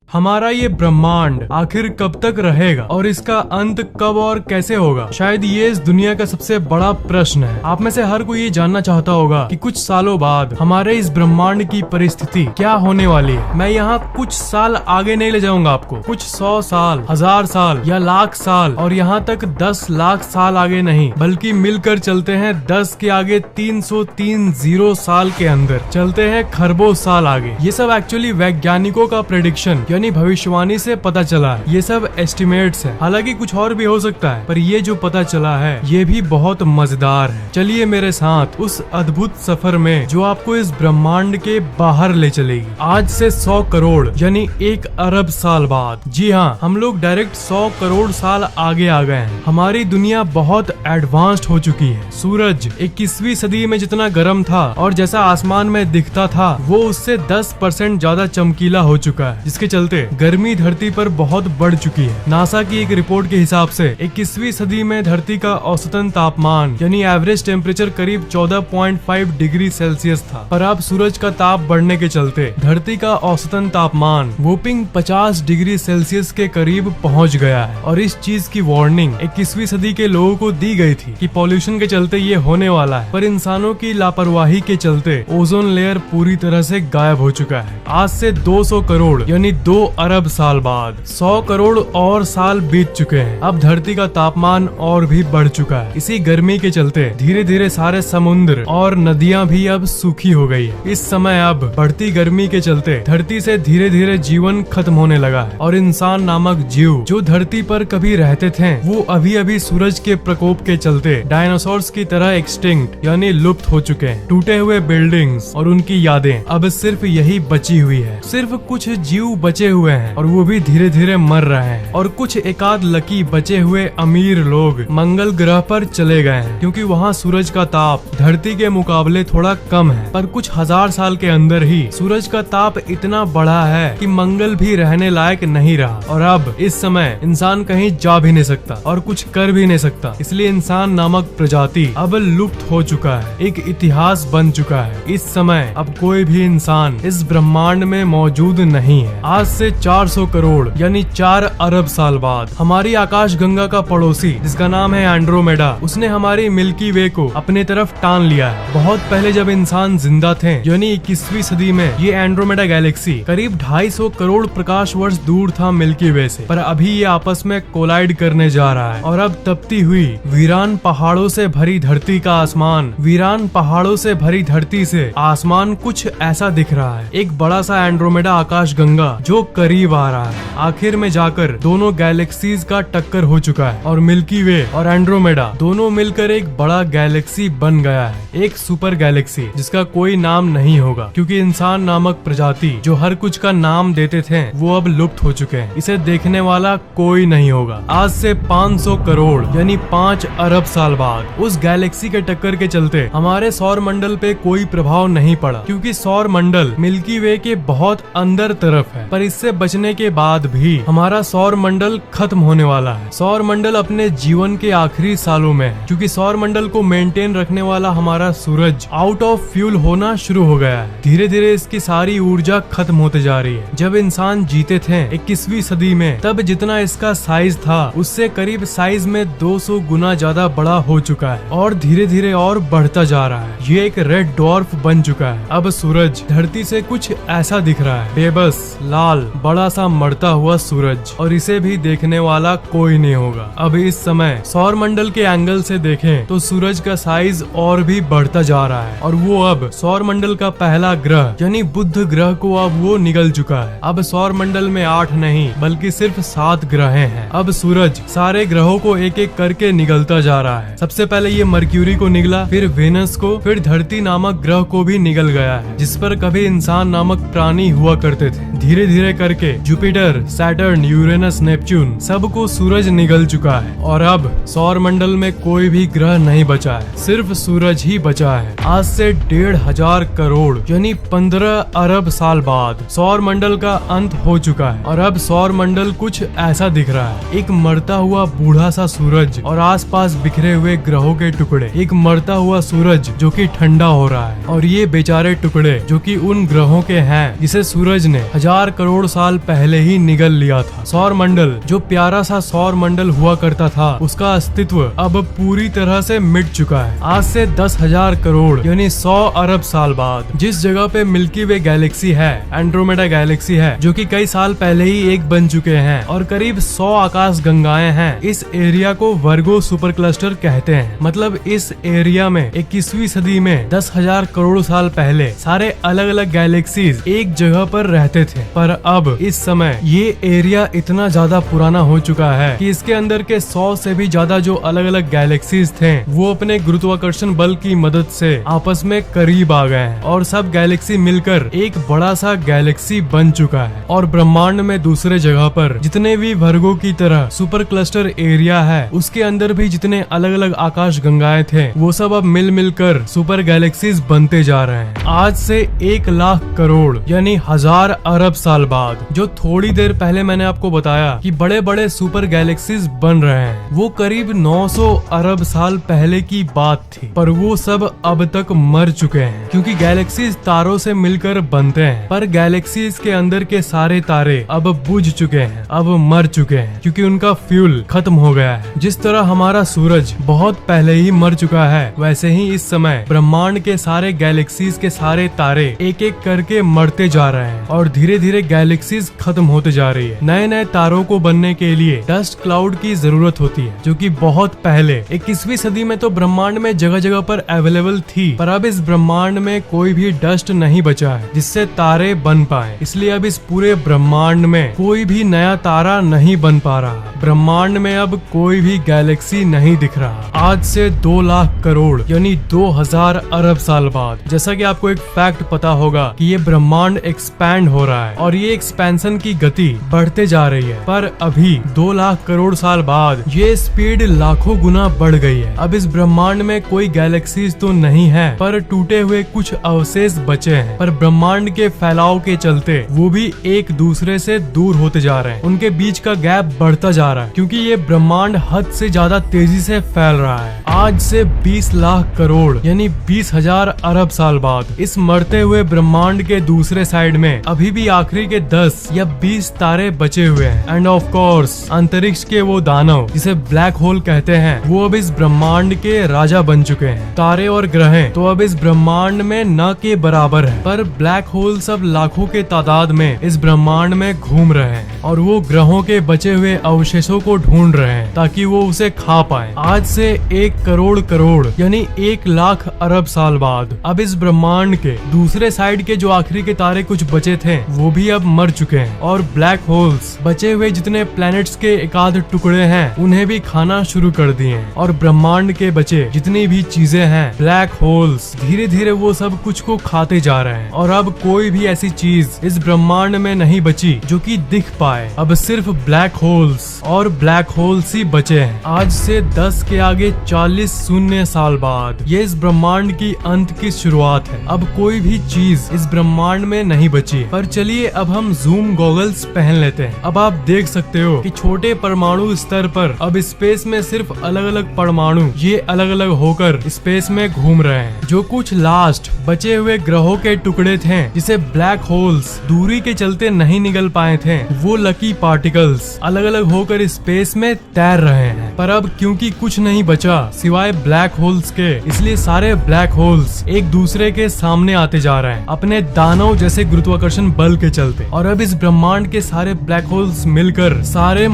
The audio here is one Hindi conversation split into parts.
हमारा ये ब्रह्मांड आखिर कब तक रहेगा और इसका अंत कब और कैसे होगा? शायद ये इस दुनिया का सबसे बड़ा प्रश्न है। आप में से हर कोई ये जानना चाहता होगा कि कुछ सालों बाद हमारे इस ब्रह्मांड की परिस्थिति क्या होने वाली है। मैं यहाँ कुछ साल आगे नहीं ले जाऊंगा आपको, कुछ 100 साल, 1000 साल या लाख साल और यहाँ तक 10 लाख साल आगे नहीं, बल्कि मिलकर चलते हैं 10 के आगे 330 साल के अंदर, चलते हैं खरबों साल आगे। ये सब एक्चुअली वैज्ञानिकों का प्रेडिक्शन यानी भविष्यवाणी से पता चला है। ये सब एस्टिमेट्स है, हालांकि कुछ और भी हो सकता है, पर ये जो पता चला है ये भी बहुत मजेदार है। चलिए मेरे साथ उस अद्भुत सफर में जो आपको इस ब्रह्मांड के बाहर ले चलेगी। आज से 100 करोड़ यानी 1 अरब साल बाद, जी हाँ, हम लोग डायरेक्ट 100 करोड़ साल आगे आ गए हैं। हमारी दुनिया बहुत एडवांस्ड हो चुकी है। सूरज 21वीं सदी में जितना गर्म था और जैसा आसमान में दिखता था वो उससे 10% ज्यादा चमकीला हो चुका है, जिसके चलते गर्मी धरती पर बहुत बढ़ चुकी है। नासा की एक रिपोर्ट के हिसाब से 21वीं सदी में धरती का औसतन तापमान यानी एवरेज टेम्परेचर करीब 14.5 डिग्री सेल्सियस था, पर अब सूरज का ताप बढ़ने के चलते धरती का औसतन तापमान वोपिंग 50 डिग्री सेल्सियस के करीब पहुंच गया है। और इस चीज की वार्निंग 21वीं सदी के लोगों को दी गई थी कि पॉल्यूशन के चलते ये होने वाला है, पर इंसानों की लापरवाही के चलते ओजोन लेयर पूरी तरह से गायब हो चुका है। आज से 200 करोड़ यानी 2 अरब साल बाद 100 करोड़ और साल बीत चुके हैं। अब धरती का तापमान और भी बढ़ चुका है। इसी गर्मी के चलते धीरे धीरे सारे समुद्र और नदियां भी अब सूखी हो गई है। इस समय अब बढ़ती गर्मी के चलते धरती से धीरे धीरे जीवन खत्म होने लगा है और इंसान नामक जीव जो धरती पर कभी रहते थे वो अभी अभी सूरज के प्रकोप के चलते डायनासोर्स की तरह एक्सटिंक्ट यानी लुप्त हो चुके हैं। टूटे हुए बिल्डिंग्स और उनकी यादें अब सिर्फ यही बची हुई है। सिर्फ कुछ जीव बचे हुए हैं और वो भी धीरे धीरे मर रहे हैं। और कुछ एकाध लकी बचे हुए अमीर लोग मंगल ग्रह पर चले गए हैं, क्योंकि वहाँ सूरज का ताप धरती के मुकाबले थोड़ा कम है। पर कुछ 1000 साल के अंदर ही सूरज का ताप इतना बढ़ा है कि मंगल भी रहने लायक नहीं रहा। और अब इस समय इंसान कहीं जा भी नहीं सकता और कुछ कर भी नहीं सकता। इसलिए इंसान नामक प्रजाति अब लुप्त हो चुका है, एक इतिहास बन चुका है। इस समय अब कोई भी इंसान इस ब्रह्मांड में मौजूद नहीं है। आज से 400 करोड़ यानी 4 अरब साल बाद हमारी आकाश गंगा का पड़ोसी जिसका नाम है एंड्रोमेडा, उसने हमारी मिल्की वे को अपने तरफ टान लिया है। बहुत पहले जब इंसान जिंदा थे यानी 21वीं सदी में ये एंड्रोमेडा गैलेक्सी करीब 250 करोड़ प्रकाश वर्ष दूर था मिल्की वे से, पर अभी ये आपस में कोलाइड करने जा रहा है। और अब तपती हुई वीरान पहाड़ों से भरी धरती का आसमान, वीरान पहाड़ों से भरी धरती से आसमान कुछ ऐसा दिख रहा है। एक बड़ा सा एंड्रोमेडा आकाश गंगा जो करीब आ रहा है। आखिर में जाकर दोनों गैलेक्सीज का टक्कर हो चुका है और मिल्की वे और एंड्रोमेडा दोनों मिलकर एक बड़ा गैलेक्सी बन गया है, एक सुपर गैलेक्सी जिसका कोई नाम नहीं होगा, क्योंकि इंसान नामक प्रजाति जो हर कुछ का नाम देते थे वो अब लुप्त हो चुके हैं। इसे देखने वाला कोई नहीं होगा। आज से 500 करोड़ यानी 5 अरब साल बाद उस गैलेक्सी के टक्कर के चलते हमारे सौर मंडल पे कोई प्रभाव नहीं पड़ा, क्योंकि सौर मंडल मिल्की वे के बहुत अंदर तरफ है। पर इससे बचने के बाद भी हमारा सौर मंडल खत्म होने वाला है। सौर मंडल अपने जीवन के आखिरी सालों में है, क्योंकि सौर मंडल को मेंटेन रखने वाला हमारा सूरज आउट ऑफ फ्यूल होना शुरू हो गया है। धीरे धीरे इसकी सारी ऊर्जा खत्म होते जा रही है। जब इंसान जीते थे 21वीं सदी में, तब जितना इसका साइज था उससे करीब साइज में 200 गुना ज्यादा बड़ा हो चुका है और धीरे धीरे और बढ़ता जा रहा है। ये एक रेड डॉर्फ बन चुका है। अब सूरज धरती से कुछ ऐसा दिख रहा है, बेबस लाल बड़ा सा मरता हुआ सूरज, और इसे भी देखने वाला कोई नहीं होगा। अब इस समय सौर मंडल के एंगल से देखें तो सूरज का साइज और भी बढ़ता जा रहा है और वो अब सौर मंडल का पहला ग्रह यानी बुध ग्रह को अब वो निगल चुका है। अब सौर मंडल में 8 नहीं बल्कि सिर्फ 7 ग्रह हैं। अब सूरज सारे ग्रहों को एक एक करके निगलता जा रहा है। सबसे पहले ये मर्क्यूरी को निगला, फिर वेनस को, फिर धरती नामक ग्रह को भी निगल गया है, जिस पर कभी इंसान नामक प्राणी हुआ करते थे। धीरे धीरे करके जुपिटर, सैटर्न, यूरेनस, नेपच्यून सबको सूरज निगल चुका है और अब सौर मंडल में कोई भी ग्रह नहीं बचा है, सिर्फ सूरज ही बचा है। आज से 1,500 करोड़ यानी 15 अरब साल बाद सौर मंडल का अंत हो चुका है और अब सौर मंडल कुछ ऐसा दिख रहा है, एक मरता हुआ बूढ़ा सा सूरज और आसपास बिखरे हुए ग्रहों के टुकड़े। एक मरता हुआ सूरज जो कि ठंडा हो रहा है और ये बेचारे टुकड़े जो कि उन ग्रहों के हैं जिसे सूरज ने 1000 करोड़ साल पहले ही निगल लिया था। सौर मंडल, जो प्यारा सा सौर मंडल हुआ करता था, उसका अस्तित्व अब पूरी तरह से मिट चुका है। आज से 10,000 करोड़ यानी 100 अरब साल बाद जिस जगह पे मिल्की वे गैलेक्सी है, एंड्रोमेडा गैलेक्सी है, जो कि कई साल पहले ही एक बन चुके हैं, और करीब 100 आकाश गंगाएं हैं। इस एरिया को वर्गो सुपर क्लस्टर कहते हैं। मतलब इस एरिया में 21वीं सदी में 10,000 करोड़ साल पहले सारे अलग अलग गैलेक्सीज एक जगह पर रहते थे, पर अब इस समय ये एरिया इतना ज्यादा पुराना हो चुका है कि इसके अंदर के 100 से भी ज्यादा जो अलग अलग गैलेक्सीज थे वो अपने गुरुत्वाकर्षण बल की मदद से आपस में करीब आ गए हैं, और सब गैलेक्सी मिलकर एक बड़ा सा गैलेक्सी बन चुका है। और ब्रह्मांड में दूसरे जगह पर जितने भी वर्गों की तरह सुपर क्लस्टर एरिया है, उसके अंदर भी जितने अलग अलग आकाश गंगाएं थे, वो सब अब मिल मिलकर सुपर गैलेक्सीज बनते जा रहे हैं। आज से 1 लाख करोड़ यानी 1000 अरब साल बाद, जो थोड़ी देर पहले मैंने आपको बताया कि बड़े बड़े सुपर गैलेक्सीज बन रहे हैं, वो करीब 900 अरब साल पहले की बात थी। पर वो सब अब तक मर चुके हैं, क्योंकि गैलेक्सीज तारों से मिलकर बनते हैं, पर गैलेक्सीज के अंदर के सारे तारे अब बुझ चुके हैं, अब मर चुके हैं, क्योंकि उनका फ्यूल खत्म हो गया है। जिस तरह हमारा सूरज बहुत पहले ही मर चुका है, वैसे ही इस समय ब्रह्मांड के सारे गैलेक्सीज के सारे तारे एक एक करके मरते जा रहे हैं, और धीरे धीरे गैलेक्सीज खत्म होते जा रही है। नए नए तारों को बनने के लिए डस्ट क्लाउड की जरूरत होती है, जो कि बहुत पहले 21वीं सदी में तो ब्रह्मांड में जगह जगह पर अवेलेबल थी, पर अब इस ब्रह्मांड में कोई भी डस्ट नहीं बचा है जिससे तारे बन पाए। इसलिए अब इस पूरे ब्रह्मांड में कोई भी नया तारा नहीं बन पा रहा। ब्रह्मांड में अब कोई भी गैलेक्सी नहीं दिख रहा। आज से 2 लाख करोड़ यानी 2000 अरब साल बाद, जैसा कि आपको एक फैक्ट पता होगा कि ये ब्रह्मांड एक्सपैंड हो रहा है, और ये एक्सपेंशन की गति बढ़ते जा रही है। पर अभी 2 लाख करोड़ साल बाद ये स्पीड लाखों गुना बढ़ गई है। अब इस ब्रह्मांड में कोई गैलेक्सीज तो नहीं है, पर टूटे हुए कुछ अवशेष बचे हैं। पर ब्रह्मांड के फैलाव के चलते वो भी एक दूसरे से दूर होते जा रहे हैं। उनके बीच का गैप बढ़ता जा रहा है, क्योंकि ये ब्रह्मांड हद से ज्यादा तेजी से फैल रहा है। आज से 20 लाख करोड़ यानी 20,000 अरब साल बाद इस मरते हुए ब्रह्मांड के दूसरे साइड में अभी भी आखिरी के 10 या 20 तारे बचे हुए हैं। एंड ऑफ कोर्स अंतरिक्ष के वो दानव जिसे ब्लैक होल कहते हैं, वो अब इस ब्रह्मांड के राजा बन चुके हैं। तारे और ग्रह तो अब इस ब्रह्मांड में न के बराबर है, पर ब्लैक होल सब लाखों के तादाद में इस ब्रह्मांड में घूम रहे हैं, और वो ग्रहों के बचे हुए अवशेषों को ढूंढ रहे हैं ताकि वो उसे खा पाए। आज से 1 करोड़ करोड़ यानी 1 लाख अरब साल बाद अब इस ब्रह्मांड के दूसरे साइड के जो आखिरी के तारे कुछ बचे थे, वो भी अब मर चुके हैं, और ब्लैक होल्स बचे हुए जितने प्लैनेट्स के एकाध टुकड़े हैं उन्हें भी खाना शुरू कर दिए हैं। और ब्रह्मांड के बचे जितनी भी चीजें हैं, ब्लैक होल्स धीरे धीरे वो सब कुछ को खाते जा रहे हैं, और अब कोई भी ऐसी चीज इस ब्रह्मांड में नहीं बची जो कि दिख पाए। अब सिर्फ ब्लैक होल्स और ब्लैक होल्स ही बचे हैं। आज से 10 के आगे 40 शून्य साल बाद ये इस ब्रह्मांड की अंत की शुरुआत है। अब कोई भी चीज इस ब्रह्मांड में नहीं बची। पर चलिए अब हम जूम गॉगल्स पहन लेते हैं। अब आप देख सकते हो कि छोटे परमाणु स्तर पर अब स्पेस में सिर्फ अलग अलग परमाणु ये अलग अलग होकर स्पेस में घूम रहे हैं। जो कुछ लास्ट बचे हुए ग्रहों के टुकड़े थे जिसे ब्लैक होल्स दूरी के चलते नहीं निकल पाए थे, वो लकी पार्टिकल्स अलग अलग होकर स्पेस में तैर रहे हैं। पर अब क्योंकि कुछ नहीं बचा सिवाय ब्लैक होल्स के, इसलिए सारे ब्लैक होल्स एक दूसरे के सामने आते जा रहे हैं अपने दानव जैसे गुरुत्वाकर्षण बल के चलते। और अब इस ब्रह्मांड के सारे ब्लैक होल्स मिलकर सारे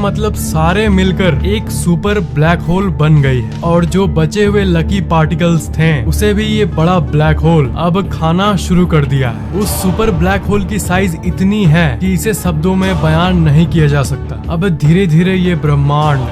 मिलकर एक सुपर ब्लैक होल बन गई है। और जो बचे हुए लकी पार्टिकल्स थे उसे भी ये बड़ा ब्लैक होल अब खाना शुरू कर दिया है। उस सुपर ब्लैक होल की साइज इतनी है कि इसे शब्दों में बयान नहीं किया जा सकता। अब धीरे धीरे ये ब्रह्मांड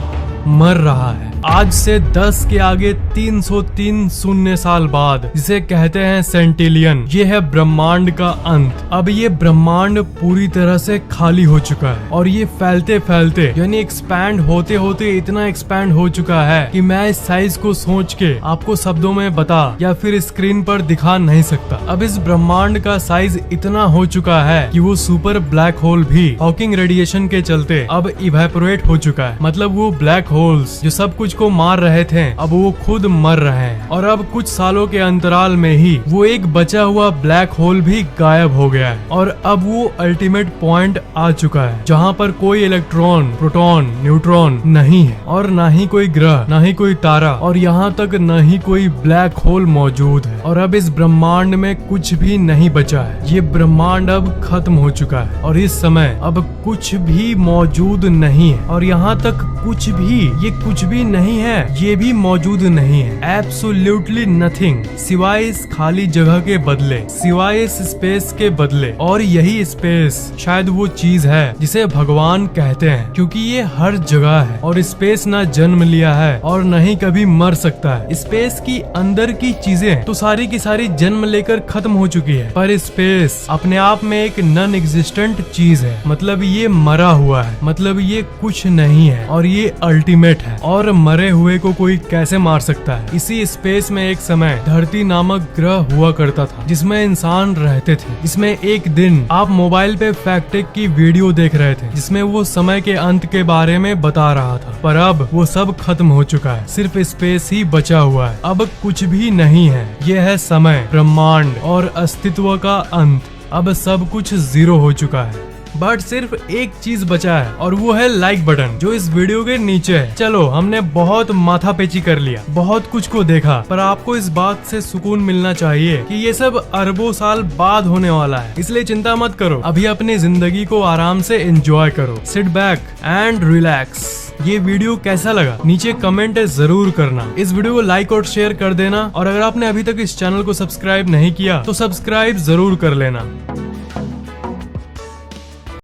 मर रहा है। आज से 10 के आगे 303 शून्य साल बाद, जिसे कहते हैं सेंटिलियन, ये है ब्रह्मांड का अंत। अब ये ब्रह्मांड पूरी तरह से खाली हो चुका है, और ये फैलते फैलते यानी एक्सपैंड होते होते इतना एक्सपैंड हो चुका है कि मैं इस साइज को सोच के आपको शब्दों में बता या फिर स्क्रीन पर दिखा नहीं सकता। अब इस ब्रह्मांड का साइज इतना हो चुका है कि वो सुपर ब्लैक होल भी हॉकिंग रेडिएशन के चलते अब इवेपोरेट हो चुका है। मतलब वो ब्लैक होल्स जो सब कुछ को मार रहे थे अब वो खुद मर रहे हैं, और अब कुछ सालों के अंतराल में ही वो एक बचा हुआ ब्लैक होल भी गायब हो गया है। और अब वो अल्टीमेट पॉइंट आ चुका है जहाँ पर कोई इलेक्ट्रॉन, प्रोटॉन, न्यूट्रॉन नहीं है, और ना ही कोई ग्रह, ना ही कोई तारा, और यहाँ तक न ही कोई ब्लैक होल मौजूद है। और अब इस ब्रह्मांड में कुछ भी नहीं बचा है। ये ब्रह्मांड अब खत्म हो चुका है और इस समय अब कुछ भी मौजूद नहीं है। और यहाँ तक कुछ भी, ये कुछ भी नहीं है, ये भी मौजूद नहीं है। एब्सोल्युटली नथिंग, सिवाय इस खाली जगह के बदले, सिवाय इस स्पेस के बदले। और यही स्पेस शायद वो चीज है जिसे भगवान कहते हैं, क्योंकि ये हर जगह है और स्पेस ना जन्म लिया है और न ही कभी मर सकता है। स्पेस की अंदर की चीजें तो सारी की सारी जन्म लेकर खत्म हो चुकी है, पर स्पेस अपने आप में एक नॉन एग्जिस्टेंट चीज है। मतलब ये मरा हुआ है, मतलब ये कुछ नहीं है और ये अल्टीमेट है। और मरे हुए को कोई कैसे मार सकता है। इसी स्पेस में एक समय धरती नामक ग्रह हुआ करता था जिसमें इंसान रहते थे। इसमें एक दिन आप मोबाइल पे फैक्ट की वीडियो देख रहे थे जिसमें वो समय के अंत के बारे में बता रहा था, पर अब वो सब खत्म हो चुका है, सिर्फ स्पेस ही बचा हुआ है। अब कुछ भी नहीं है। यह है समय, ब्रह्मांड और अस्तित्व का अंत। अब सब कुछ जीरो हो चुका है, बट सिर्फ एक चीज बचा है और वो है लाइक बटन जो इस वीडियो के नीचे है। चलो, हमने बहुत माथापेची कर लिया, बहुत कुछ को देखा, पर आपको इस बात से सुकून मिलना चाहिए कि ये सब अरबों साल बाद होने वाला है। इसलिए चिंता मत करो, अभी अपनी जिंदगी को आराम से एंजॉय करो। Sit back and relax. ये वीडियो कैसा लगा नीचे कमेंट जरूर करना। इस वीडियो को लाइक और शेयर कर देना, और अगर आपने अभी तक इस चैनल को सब्सक्राइब नहीं किया तो सब्सक्राइब जरूर कर लेना।